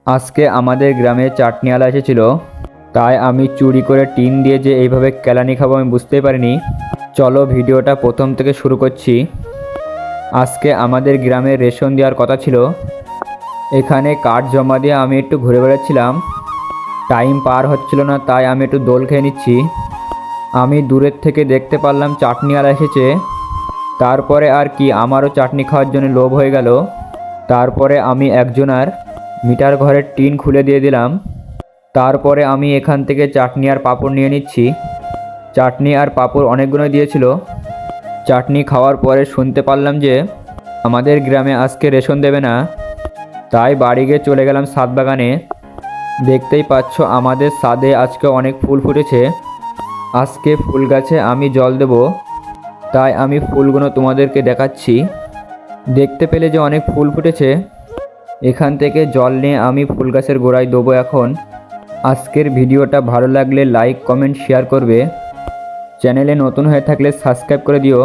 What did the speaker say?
আজকে আমাদের গ্রামে চাটনিওয়ালা এসেছিল, তাই আমি চুরি করে টিন দিয়ে যে এইভাবে কেলানি খাবো আমি বুঝতেই পারিনি। চলো ভিডিওটা প্রথম থেকে শুরু করছি। আজকে আমাদের গ্রামে রেশন দেওয়ার কথা ছিল। এখানে কার্ড জমা দিয়ে আমি একটু ঘুরে বেড়াচ্ছিলাম, টাইম পার হচ্ছিল না, তাই আমি একটু দোল খেয়ে নিচ্ছি। আমি দূরের থেকে দেখতে পারলাম চাটনিওয়ালা এসেছে। তারপরে আর কি, আমারও চাটনি খাওয়ার জন্য লোভ হয়ে গেল। তারপরে আমি একজনার মিটার ঘরের টিন খুলে দিয়ে দিলাম। তারপরে আমি এখান থেকে চাটনি আর পাঁপড় নিয়ে নিচ্ছি। চাটনি আর পাঁপড় অনেকগুলো দিয়েছিল। চাটনি খাওয়ার পরে শুনতে পারলাম যে আমাদের গ্রামে আজকে রেশন দেবে না, তাই বাড়ি গিয়ে চলে গেলাম ছাদ বাগানে। দেখতেই পাচ্ছ আমাদের ছাদে আজকে অনেক ফুল ফুটেছে। আজকে ফুল গাছে আমি জল দেব, তাই আমি ফুলগুলো তোমাদেরকে দেখাচ্ছি। দেখতে পেলে যে অনেক ফুল ফুটেছে। এখান থেকে জল নিয়ে আমি ফুল গাছের গোড়ায় দেবো এখন। আজকের ভিডিওটা ভালো লাগলে লাইক কমেন্ট শেয়ার করবে। চ্যানেলে নতুন হয়ে থাকলে সাবস্ক্রাইব করে দিও।